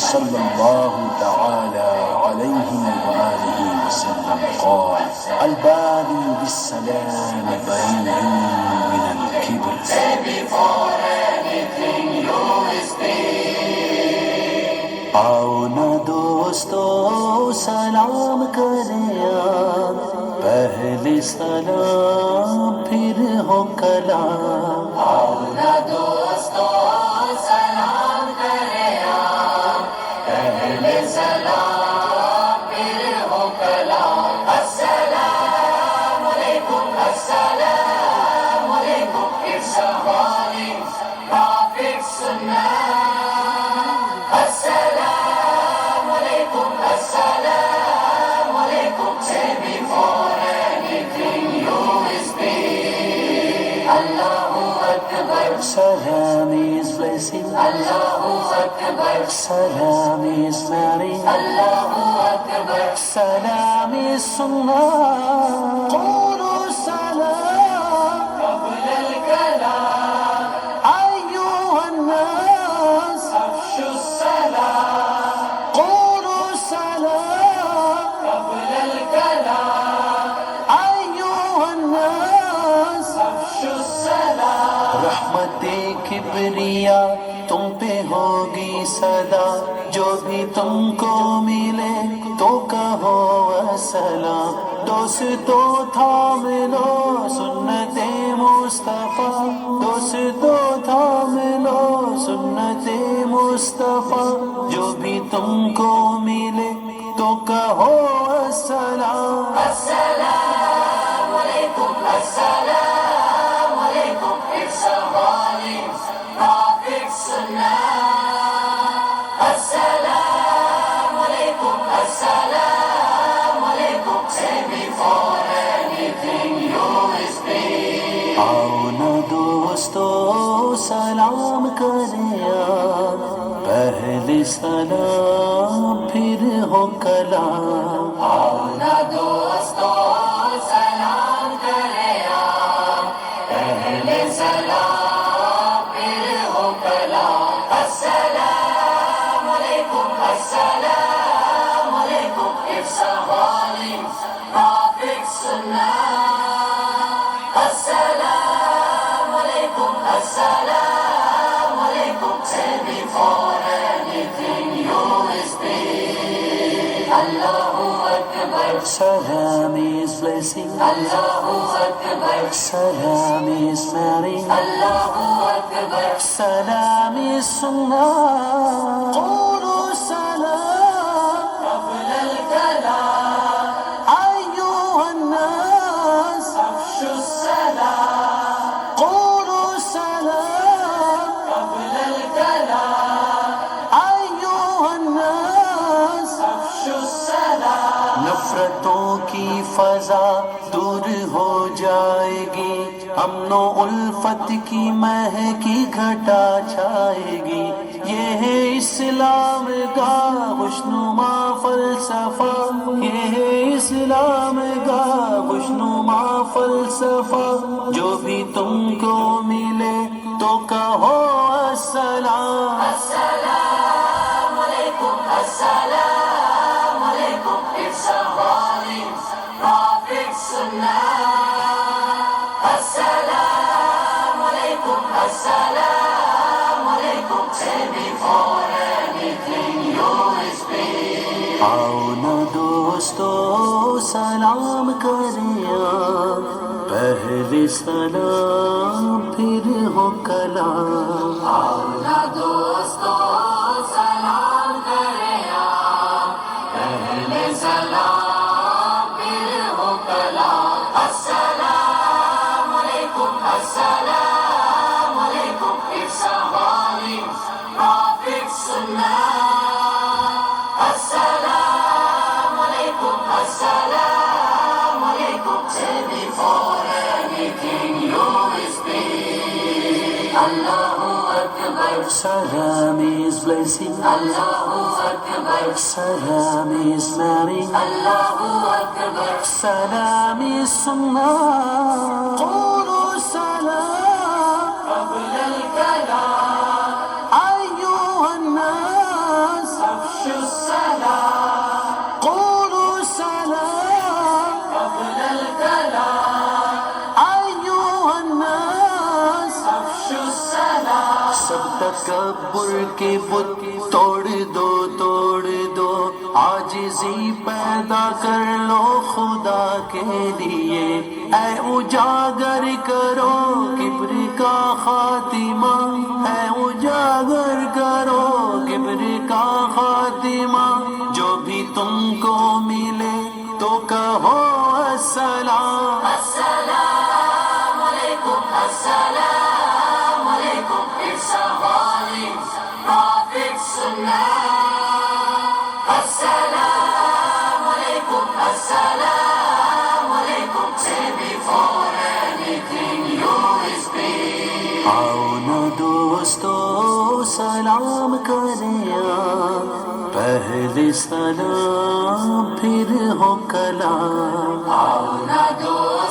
सल्लल्लाहु तआला अलैहि व आलिहि वसल्लम क़ाल अल-बादी बिस्सलाम बरीउन मिनल किब्र। आओ न दोस्तों सलाम करें आप, पहले सलाम फिर हो कलाम। आओ न दोस्तों सलाम करें आप, पहले सलाम फिर हो कलाम। अस्सलाम अलैकुम इट्स अ होली प्रॉफिट सुन्नह। Say before anything you speak. Allahu Akbar. Salam is blessing. Allahu Akbar. Salam is marrying. Allahu Akbar. Salam is sunnah. Qulu salam qabla al-kalam. Ayyuhan nas afshu salam. Qulu salam qabla al-kalam. Ayyuhan nas afshu salam. रहमते किबरिया तुम पे होगी सदा, जो भी तुमको मिले तो कहो अस्सलाम। दोस्तों थाम लो सुन्नते मुस्तफा, दोस्तों थाम लो सुन्नते मुस्तफा। जो भी तुमको मिले तो कहो अस्सलाम। अस्सलाम अलैकुम, अस्सलाम अलैकुम इट्स अ होली प्रॉफिट सुन्नह। अस्सलाम अलैकुम, अस्सलाम अलैकुम say before anything you speak. आओ न दोस्तों सलाम करें आप, पहले सलाम फिर हो कलाम। आओ न दोस्तों सलाम करें आप, पहले सलाम फिर हो कलाम। अस्सलाम अलैकुम इट्स अ होली प्रॉफिट सुन्नह। अस्सलाम अलैकुम say before anything you speak. Allahu Akbar. Salam is blessing. Allahu Akbar. Salam is marrying. Allahu Akbar. Salam is sunnah. Qulu salam qabla al-kalam. Ayyuhan nas afshu salam. Qulu salam qabla al-kalam. Ayyuhan nas afshu salam. नफरतों की फजा दूर हो जाएगी, अमनो उल्फत की महकी घटा छाएगी। ये है इस्लाम का खुशनुमा फलसफा, ये है इस्लाम का खुशनुमा फलसफा। जो भी तुमको मिले तो कहो अस्सलाम। अस्सलाम अलैकुम इट्स अ होली प्रॉफिट सुन्नह। अस्सलाम अलैकुम say before anything you speak. आओ न दोस्तों सलाम करें आप, पहले सलाम फिर हो कलाम। आओ न दोस्तों सलाम करें आप, पहले सलाम फिर हो कलाम। अस्सलाम अलैकुम इट्स अ होली प्रॉफिट सुन्नह। अस्सलाम अलैकुम say before anything you speak. Allahu Akbar. Salam is blessing. Allahu Akbar. Salam is marrying. Allahu Akbar. Salam is sunnah. Qulu salam qabla al-kalam. Ayyuhan nas सब तकब्बुर के बुत तोड़ दो तोड़ दो, आजिज़ी पैदा कर लो खुदा के लिए। ऐ उजागर करो किब्र का खातिमा, ऐ उजागर करो किब्र का खातिमा। जो भी तुमको मिले तो कहो अस्सलाम अस्सलाम अलैकुम, अस्सलाम अलैकुम। It's a holy prophet sunnah। Assalamu alaikum, assalamu alaikum। Say before anything you speak। आओ न दोस्तों सलाम करें, पहले सलाम फिर हो कलाम। आओ न दोस्तों